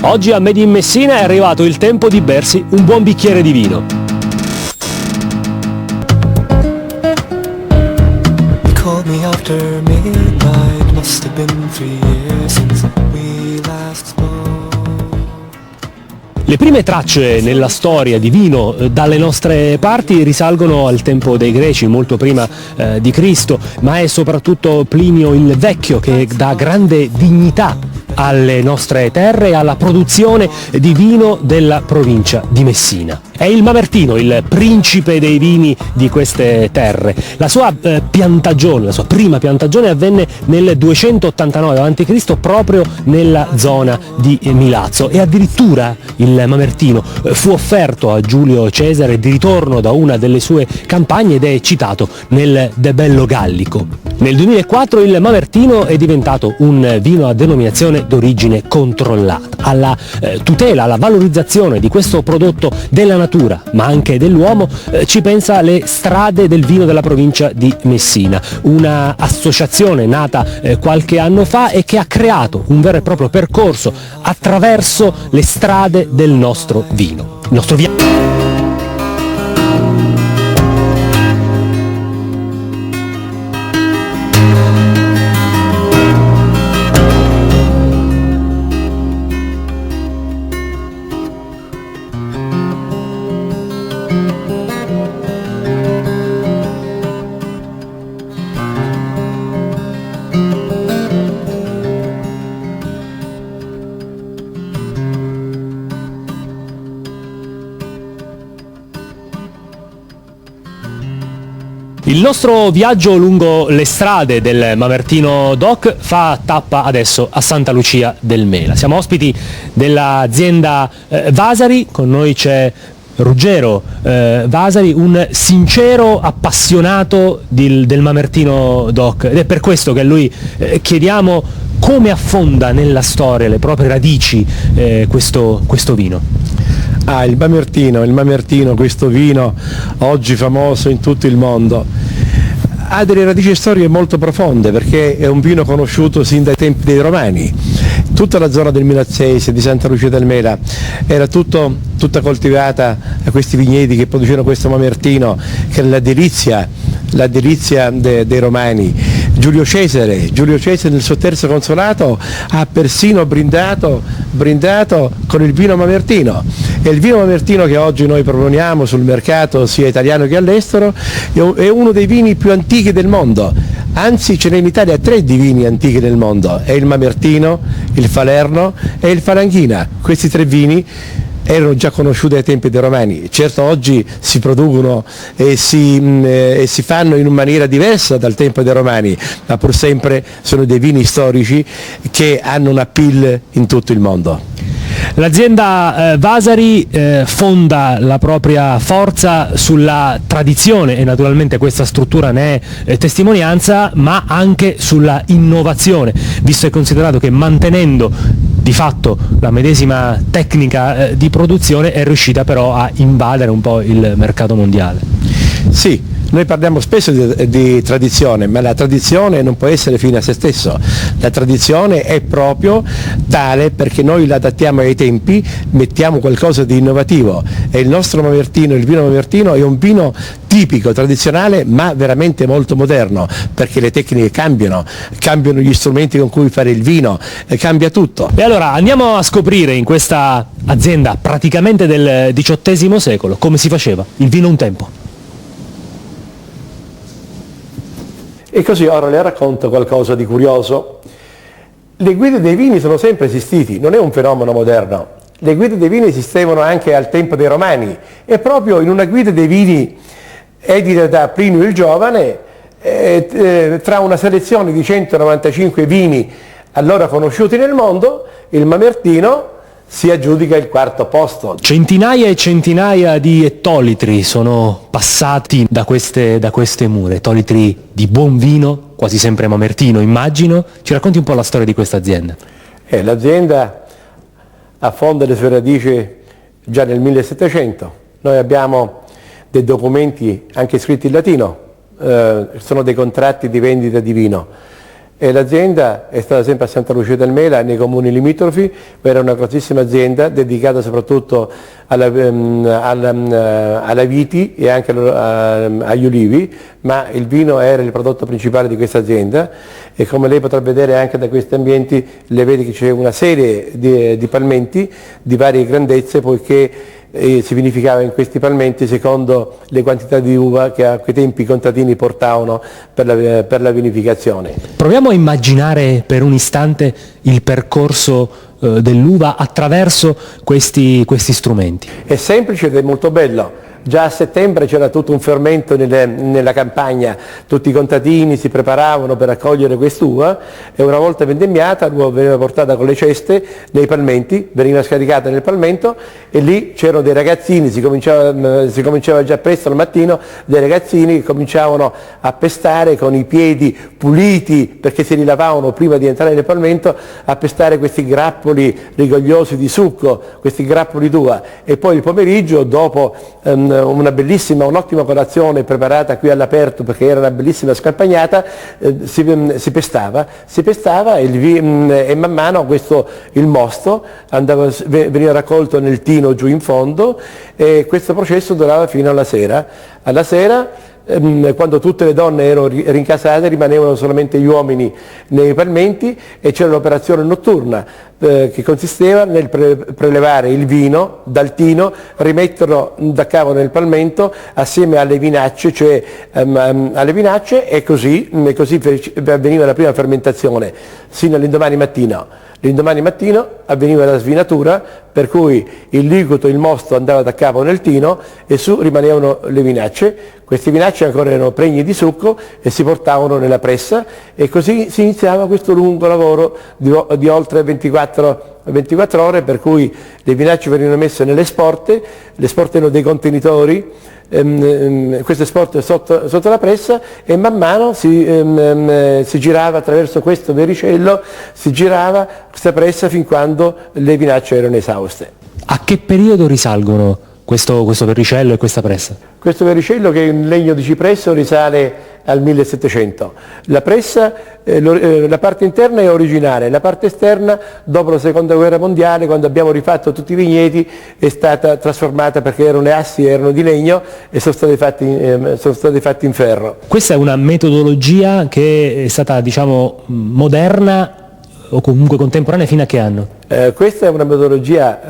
Oggi a Made in Messina è arrivato il tempo di bersi un buon bicchiere di vino. Le prime tracce nella storia di vino dalle nostre parti risalgono al tempo dei Greci, molto prima di Cristo, ma è soprattutto Plinio il Vecchio che dà grande dignità alle nostre terre e alla produzione di vino della provincia di Messina. È il Mamertino, il principe dei vini di queste terre. La sua piantagione, la sua prima piantagione avvenne nel 289 a.C. proprio nella zona di Milazzo e addirittura il Mamertino fu offerto a Giulio Cesare di ritorno da una delle sue campagne ed è citato nel De Bello Gallico. Nel 2004 il Mamertino è diventato un vino a denominazione d'origine controllata. Alla tutela, alla valorizzazione di questo prodotto della natura, ma anche dell'uomo, ci pensa le Strade del Vino della provincia di Messina, una associazione nata qualche anno fa e che ha creato un vero e proprio percorso attraverso le strade del nostro vino. Il nostro Il nostro viaggio lungo le strade del Mamertino DOC fa tappa adesso a Santa Lucia del Mela. Siamo ospiti dell'azienda Vasari, con noi c'è Ruggero Vasari, un sincero appassionato del Mamertino DOC, ed è per questo che a lui chiediamo come affonda nella storia, le proprie radici, questo vino. Il Mamertino, questo vino oggi famoso in tutto il mondo, ha delle radici storiche molto profonde perché è un vino conosciuto sin dai tempi dei Romani. Tutta la zona del Milazzese, di Santa Lucia del Mela, era tutta coltivata a questi vigneti che producevano questo Mamertino, che era la delizia dei Romani. Giulio Cesare nel suo terzo consolato ha persino brindato con il vino Mamertino, e il vino Mamertino che oggi noi proponiamo sul mercato sia italiano che all'estero è uno dei vini più antichi del mondo. Anzi, ce n'è in Italia 3 di vini antichi del mondo: è il Mamertino, il Falerno e il Falanghina. Questi 3 vini erano già conosciuti ai tempi dei Romani. Certo, oggi si producono e si fanno in una maniera diversa dal tempo dei Romani, ma pur sempre sono dei vini storici che hanno un appeal in tutto il mondo. L'azienda Vasari fonda la propria forza sulla tradizione, e naturalmente questa struttura ne è testimonianza, ma anche sulla innovazione, visto e considerato che mantenendo di fatto la medesima tecnica di produzione è riuscita però a invadere un po' il mercato mondiale. Sì. Noi parliamo spesso di tradizione, ma la tradizione non può essere fine a se stesso. La tradizione è proprio tale perché noi la adattiamo ai tempi, mettiamo qualcosa di innovativo, e il nostro Mamertino, il vino Mamertino, è un vino tipico, tradizionale, ma veramente molto moderno, perché le tecniche cambiano gli strumenti con cui fare il vino, cambia tutto. E allora andiamo a scoprire in questa azienda praticamente del XVIII secolo come si faceva il vino un tempo. E così ora le racconto qualcosa di curioso. Le guide dei vini sono sempre esistiti, non è un fenomeno moderno. Le guide dei vini esistevano anche al tempo dei Romani, e proprio in una guida dei vini edita da Plinio il Giovane, tra una selezione di 195 vini allora conosciuti nel mondo, il Mamertino si aggiudica il 4º posto. Centinaia e centinaia di ettolitri sono passati da queste mura, ettolitri di buon vino, quasi sempre Mamertino, immagino. Ci racconti un po' la storia di questa azienda? L'azienda affonda le sue radici già nel 1700. Noi abbiamo dei documenti anche scritti in latino, sono dei contratti di vendita di vino. E l'azienda è stata sempre a Santa Lucia del Mela, nei comuni limitrofi, era una grossissima azienda dedicata soprattutto alla viti e anche agli ulivi, ma il vino era il prodotto principale di questa azienda e come lei potrà vedere anche da questi ambienti, le vede che c'è una serie di palmenti di varie grandezze, poiché si vinificava in questi palmenti secondo le quantità di uva che a quei tempi i contadini portavano per la vinificazione. Proviamo a immaginare per un istante il percorso dell'uva attraverso questi strumenti. È semplice ed è molto bello. Già a settembre c'era tutto un fermento nella campagna, tutti i contadini si preparavano per raccogliere quest'uva e una volta vendemmiata l'uva veniva portata con le ceste nei palmenti, veniva scaricata nel palmento e lì c'erano dei ragazzini, si cominciava già presto al mattino, dei ragazzini che cominciavano a pestare con i piedi puliti perché si rilavavano prima di entrare nel palmento, a pestare questi grappoli rigogliosi di succo, questi grappoli d'uva e poi il pomeriggio dopo un'ottima colazione preparata qui all'aperto perché era una bellissima scampagnata, si pestava e man mano il mosto veniva raccolto nel tino giù in fondo e questo processo durava fino alla sera. Alla sera quando tutte le donne erano rincasate rimanevano solamente gli uomini nei palmenti e c'era l'operazione notturna che consisteva nel prelevare il vino dal tino, rimetterlo da capo nel palmento assieme alle vinacce, e così avveniva la prima fermentazione sino all'indomani mattino. L'indomani mattino avveniva la svinatura, per cui il liquido, il mosto andava da capo nel tino e su rimanevano le vinacce. Queste vinacce ancora erano pregne di succo e si portavano nella pressa e così si iniziava questo lungo lavoro di oltre 24 ore, per cui le vinacce venivano messe nelle sporte, le sporte erano dei contenitori, queste sporte sotto la pressa e man mano si girava attraverso questo vericello, si girava questa pressa fin quando le vinacce erano esauste. A che periodo risalgono questo vericello e questa pressa? Questo vericello, che è in legno di cipresso, risale al 1700. La pressa, la parte interna è originale, la parte esterna dopo la seconda guerra mondiale, quando abbiamo rifatto tutti i vigneti, è stata trasformata perché le assi erano di legno e sono stati fatti in ferro. Questa è una metodologia che è stata, moderna o comunque contemporanea fino a che anno? Questa è una metodologia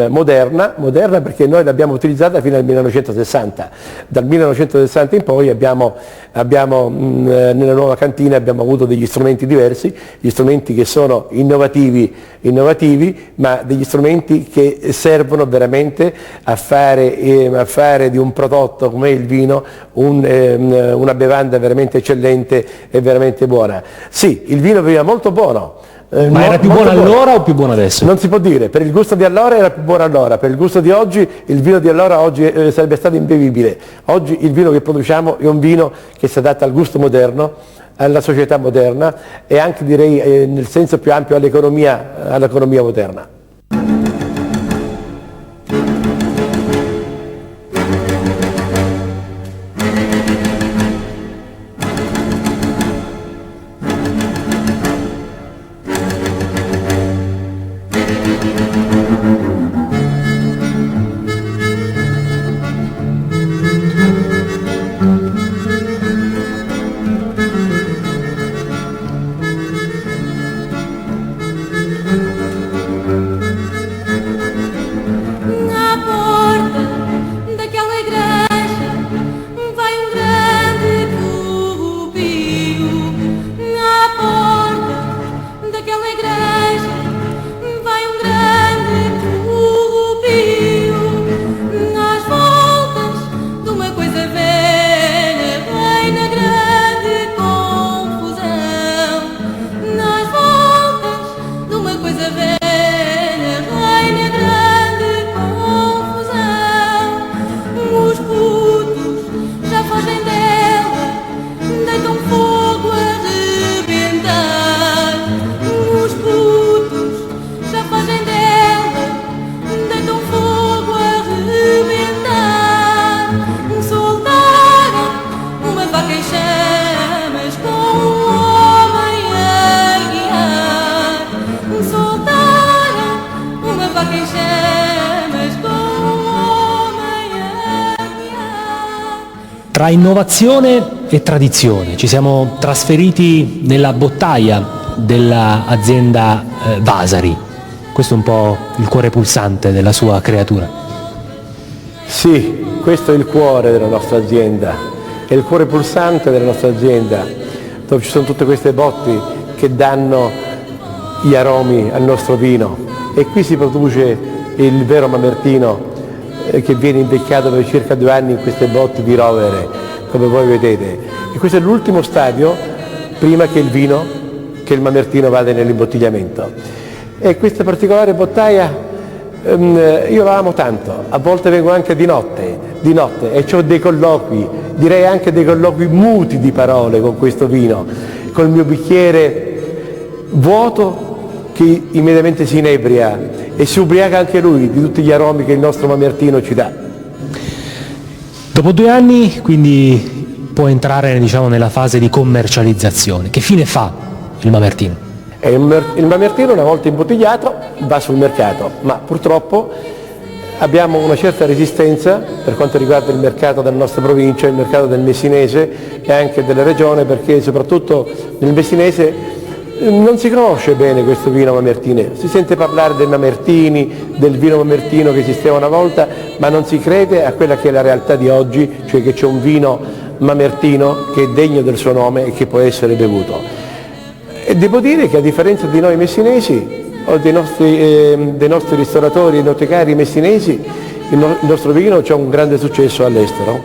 moderna perché noi l'abbiamo utilizzata fino al 1960. Dal 1960 in poi abbiamo nella nuova cantina abbiamo avuto degli strumenti diversi, gli strumenti che sono innovativi, ma degli strumenti che servono veramente a fare di un prodotto come il vino una bevanda veramente eccellente e veramente buona. Sì, il vino veniva molto buono. Ma era più buono allora o più buono adesso? Non si può dire, per il gusto di allora era più buono allora, per il gusto di oggi il vino di allora oggi sarebbe stato imbevibile. Oggi il vino che produciamo è un vino che si adatta al gusto moderno, alla società moderna e anche direi nel senso più ampio all'economia moderna. Tra innovazione e tradizione ci siamo trasferiti nella bottaia dell'azienda Vasari. Questo è un po' il cuore pulsante della sua creatura. Sì, questo è il cuore della nostra azienda, è il cuore pulsante della nostra azienda, dove ci sono tutte queste botti che danno gli aromi al nostro vino, e qui si produce il vero mamertino che viene invecchiato per circa 2 anni in queste botti di rovere, come voi vedete. E questo è l'ultimo stadio prima che il mamertino vada nell'imbottigliamento. E questa particolare bottaia io la amo tanto, a volte vengo anche di notte e ho dei colloqui, direi anche dei colloqui muti di parole con questo vino, col mio bicchiere vuoto che immediatamente si inebria e si ubriaca anche lui di tutti gli aromi che il nostro mamertino ci dà. Dopo 2 anni quindi può entrare, diciamo, nella fase di commercializzazione. Che fine fa il mamertino? Il mamertino, una volta imbottigliato, va sul mercato, ma purtroppo abbiamo una certa resistenza per quanto riguarda il mercato della nostra provincia, il mercato del Messinese e anche della regione, perché soprattutto nel Messinese non si conosce bene questo vino mamertinese. Si sente parlare dei mamertini, del vino mamertino che esisteva una volta, ma non si crede a quella che è la realtà di oggi, cioè che c'è un vino mamertino che è degno del suo nome e che può essere bevuto. E devo dire che a differenza di noi messinesi o dei nostri ristoratori e nostri cari messinesi, il nostro vino ha un grande successo all'estero.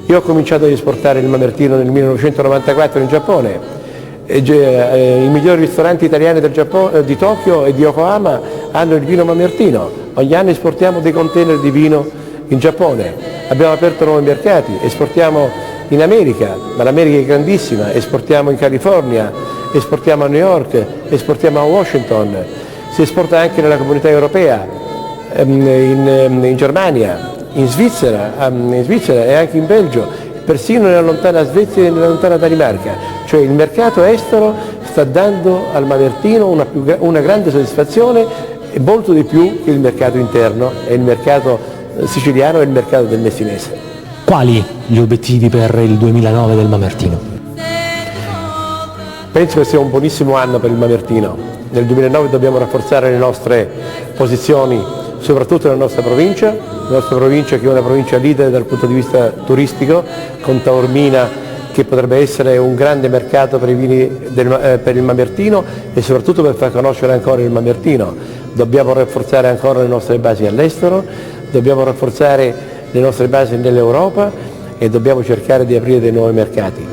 Io ho cominciato ad esportare il mamertino nel 1994 in Giappone. I migliori ristoranti italiani di Tokyo e di Yokohama hanno il vino mamertino. Ogni anno esportiamo dei container di vino in Giappone. Abbiamo aperto nuovi mercati, esportiamo in America, ma l'America è grandissima, esportiamo in California, esportiamo a New York, esportiamo a Washington, si esporta anche nella comunità europea, in Germania, in Svizzera e anche in Belgio, persino nella lontana Svezia e nella lontana Danimarca. Cioè il mercato estero sta dando al mamertino una grande soddisfazione, e molto di più che il mercato interno, e il mercato siciliano e il mercato del messinese. Quali gli obiettivi per il 2009 del mamertino? Penso che sia un buonissimo anno per il mamertino. Nel 2009 dobbiamo rafforzare le nostre posizioni, soprattutto nella nostra provincia che è una provincia leader dal punto di vista turistico, con Taormina che potrebbe essere un grande mercato per i vini per il mamertino e soprattutto per far conoscere ancora il mamertino. Dobbiamo rafforzare ancora le nostre basi all'estero, dobbiamo rafforzare le nostre basi nell'Europa e dobbiamo cercare di aprire dei nuovi mercati.